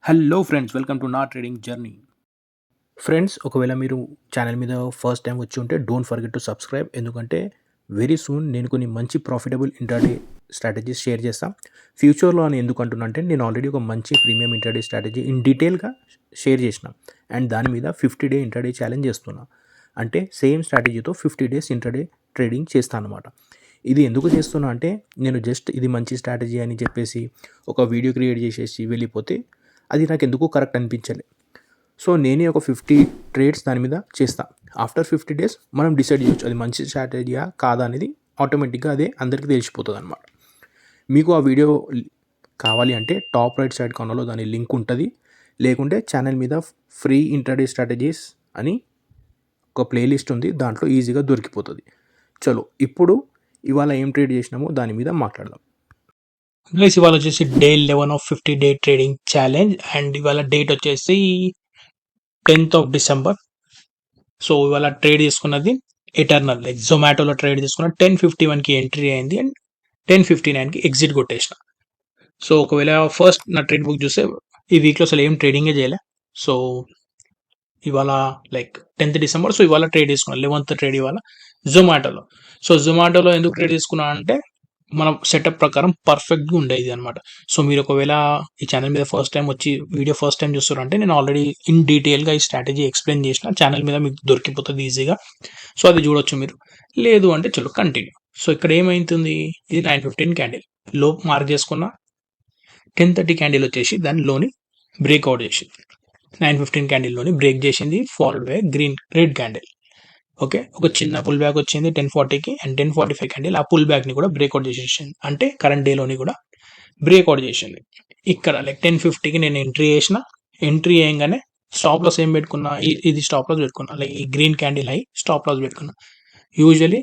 Hello friends, welcome to నా trading journey. Friends, ఒకవేళ మీరు ఛానల్ మీద ఫస్ట్ టైం వచ్చి ఉంటే డోంట్ ఫర్గెట్ టు సబ్స్క్రైబ్. ఎందుకంటే వెరీ సూన్ నేను కొన్ని మంచి ప్రాఫిటబుల్ ఇంట్రాడే స్ట్రాటజీస్ షేర్ చేస్తాను. ఫ్యూచర్లో అని ఎందుకు అంటున్నా అంటే నేను ఆల్రెడీ ఒక మంచి ప్రీమియం ఇంట్రాడే స్ట్రాటజీ ఇన్ డీటెయిల్గా షేర్ చేసిన అండ్ దాని మీద 50 డే ఇంట్రాడే ఛాలెంజ్ చేస్తున్నా. అంటే సేమ్ స్ట్రాటజీతో 50 డేస్ ఇంట్రాడే ట్రేడింగ్ చేస్తాను అనమాట. ఇది ఎందుకు చేస్తున్నా అంటే నేను జస్ట్ ఇది మంచి స్ట్రాటజీ అని చెప్పేసి ఒక వీడియో క్రియేట్ చేసేసి వెళ్ళిపోతే అది నాకు ఎందుకు కరెక్ట్ అనిపించలే. సో నేనే ఒక 50 ట్రేడ్స్ దాని మీద చేస్తా. ఆఫ్టర్ 50 డేస్ మనం డిసైడ్ చేయొచ్చు అది మంచి స్ట్రాటజీయా కాదా అనేది. ఆటోమేటిక్గా అదే అందరికీ తెలిసిపోతుంది అనమాట. మీకు ఆ వీడియో కావాలి అంటే టాప్ రైట్ సైడ్ కార్నర్లో దాని లింక్ ఉంటుంది. లేకుంటే ఛానల్ మీద ఫ్రీ ఇంట్రాడే స్ట్రాటజీస్ అని ఒక ప్లేలిస్ట్ ఉంది, దాంట్లో ఈజీగా దొరికిపోతుంది. చలో ఇప్పుడు ఇవాళ ఏం ట్రేడ్ చేసినామో దాని మీద మాట్లాడదాం. గైస్, ఇవాళ వచ్చేసి day 11 of 50 day trading challenge and ఇవాళ డేట్ వచ్చేసి 10th ఆఫ్ డిసెంబర్. సో ఇవాళ ట్రేడ్ చేసుకున్నది ఎటర్నల్, లైక్ జొమాటోలో ట్రేడ్ చేసుకున్న 10:51కి ఎంట్రీ అయింది అండ్ 10:59కి ఎగ్జిట్ కొట్టేసిన. సో ఒకవేళ ఫస్ట్ నా ట్రేడ్ బుక్ చూస్తే ఈ వీక్లో అసలు ఏం ట్రేడింగే చేయలే. సో ఇవాళ లైక్ 10th డిసెంబర్, సో ఇవాళ ట్రేడ్ చేసుకున్నా 11th ట్రేడ్ ఇవాళ జొమాటోలో. సో జొమాటోలో ఎందుకు ట్రేడ్ చేసుకున్నా అంటే మన సెటప్ ప్రకారం పర్ఫెక్ట్గా ఉండేది అనమాట. సో మీరు ఒకవేళ ఈ ఛానల్ మీద ఫస్ట్ టైం వచ్చి వీడియో ఫస్ట్ టైం చూస్తారంటే నేను ఆల్రెడీ ఇన్ డీటెయిల్గా ఈ స్ట్రాటజీ ఎక్స్ప్లెయిన్ చేసిన ఛానల్ మీద మీకు దొరికిపోతుంది ఈజీగా. సో అది చూడొచ్చు మీరు. లేదు అంటే చలో కంటిన్యూ. సో ఇక్కడ ఏమైతుంది, ఇది 9:15 క్యాండిల్ లో మార్క్ చేసుకున్న 10:30 క్యాండిల్ వచ్చేసి దానిలోని బ్రేక్అవుట్ చేసింది. 9:15 క్యాండిల్లోని బ్రేక్ చేసింది, followed by red candle. Okay, ఒక చిన్న పుల్ బ్యాక్ వచ్చింది 10:40కి అండ్ 10:45 క్యాండిల్ ఆ పుల్ బ్యాక్ని కూడా బ్రేక్అవుట్ చేసేసింది. అంటే కరెంట్ డేలోని కూడా బ్రేక్అవుట్ చేసింది. ఇక్కడ లైక్ 10:50కి నేను ఎంట్రీ చేయగానే స్టాప్ లాస్ ఏం పెట్టుకున్నా, ఇది స్టాప్ లాస్ పెట్టుకున్నా, లైక్ ఈ green candle high stop loss పెట్టుకున్నా. యూజువలీ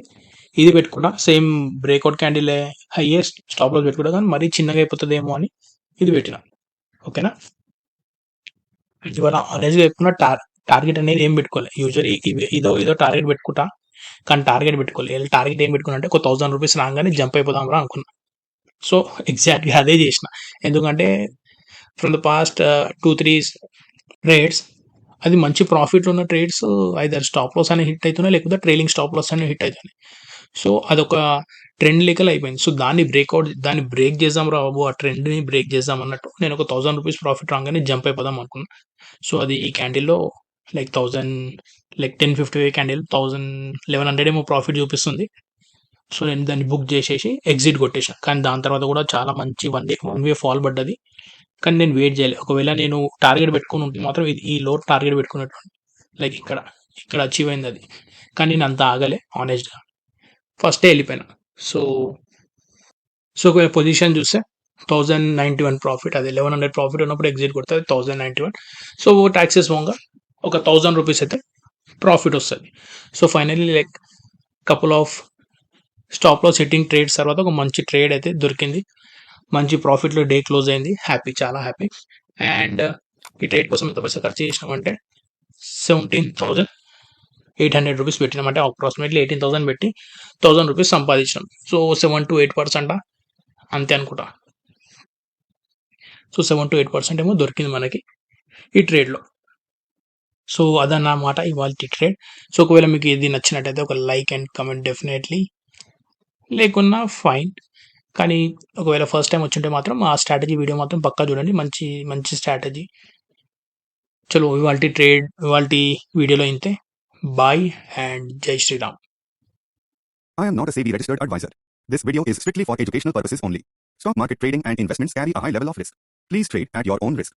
ఇది పెట్టుకున్నా, same breakout candle highest stop loss పెట్టుకున్నా, కానీ మరీ చిన్నగా అయిపోతుందేమో అని ఇది పెట్టిన. ఓకేనా, ఇవాళ ఆరెంజ్గా పెట్టుకున్న టార్గెట్ అనేది ఏం పెట్టుకోలేదు. యూజువల్లీ ఇదో టార్గెట్ పెట్టుకుంటా, కానీ టార్గెట్ పెట్టుకోలేదు. టార్గెట్ ఏం పెట్టుకున్నా అంటే ఒక 1000 రూపీస్ రాగానే జంప్ అయిపోదాం రా అనుకున్నా. సో ఎగ్జాక్ట్గా అదే చేసిన. ఎందుకంటే ఫ్రమ్ ద పాస్ట్ 2-3 ట్రేడ్స్ అది మంచి ప్రాఫిట్ ఉన్న ట్రేడ్స్ ఐదర్ స్టాప్ లాస్ అని హిట్ అవుతున్నాయి, లేకపోతే ట్రైలింగ్ స్టాప్ లాస్ అని హిట్ అవుతున్నాయి. సో అదొక ట్రెండ్ లెక్కలు అయిపోయింది. సో దాన్ని బ్రేక్ చేద్దాం రా బాబు, ఆ ట్రెండ్ని బ్రేక్ చేద్దాం అన్నట్టు నేను ఒక 1000 రూపీస్ ప్రాఫిట్ రాగానే జంప్ అయిపోదాం అనుకున్నా. సో అది ఈ క్యాండిల్లో లైక్ 1000, లైక్ 10:50 క్యాండిల్ 1100 ఏమో ప్రాఫిట్ చూపిస్తుంది. సో నేను దాన్ని బుక్ చేసేసి ఎగ్జిట్ కొట్టేసాను. కానీ దాని తర్వాత కూడా చాలా మంచి వన్ వే ఫాల్ పడ్డది. కానీ నేను వెయిట్ చేయలేదు. ఒకవేళ నేను టార్గెట్ పెట్టుకుని ఉంటే మాత్రం ఈ లో టార్గెట్ పెట్టుకున్నట్టు, లైక్ ఇక్కడ అచీవ్ అయింది అది. కానీ నేను అంత ఆగలే, ఆనెస్ట్గా ఫస్టే వెళ్ళిపోయినా. సో ఒకవేళ పొజిషన్ చూస్తే 1091 ప్రాఫిట్, అది 1100 ప్రాఫిట్ ఉన్నప్పుడు ఎగ్జిట్ కొడితే 1091. సో ట్యాక్సెస్ పోగా ఒక 1000 రూపీస్ అయితే ప్రాఫిట్ వస్తుంది. So finally like couple of stop loss setting trades తర్వాత ఒక మంచి ట్రేడ్ అయితే దొరికింది. మంచి ప్రాఫిట్లో డే క్లోజ్ అయింది. హ్యాపీ, చాలా హ్యాపీ. అండ్ ఈ ట్రేడ్ కోసం ఎంత పైసా ఖర్చు చేసినామంటే 17,800 రూపీస్ పెట్టినామంటే అప్రాక్సిమేట్లీ 18,000 పెట్టి 1000 రూపీస్ సంపాదించినాం. సో 7 to 8% అంతే అనుకుంటా. సో 7 to 8% ఏమో దొరికింది మనకి ఈ ట్రేడ్లో. సో అదన్నమాట ఇవాళ ట్రేడ్. సో ఒకవేళ మీకు ఇది నచ్చినట్టయితే ఒక లైక్ అండ్ కమెంట్ డెఫినెట్లీ, లేకున్నా ఫైన్. కానీ ఒకవేళ ఫస్ట్ టైం వచ్చింటే మాత్రం ఆ స్ట్రాటజీ వీడియో మాత్రం పక్కా చూడండి, మంచి స్ట్రాటజీ. చలో ఇవాళ వీడియోలో ఇంతే. బాయ్ అండ్ జై Sriram. I am not a SEBI registered advisor. This video is strictly for educational purposes only. Stock market trading and investments carry a high level of risk. Please trade at your own risk.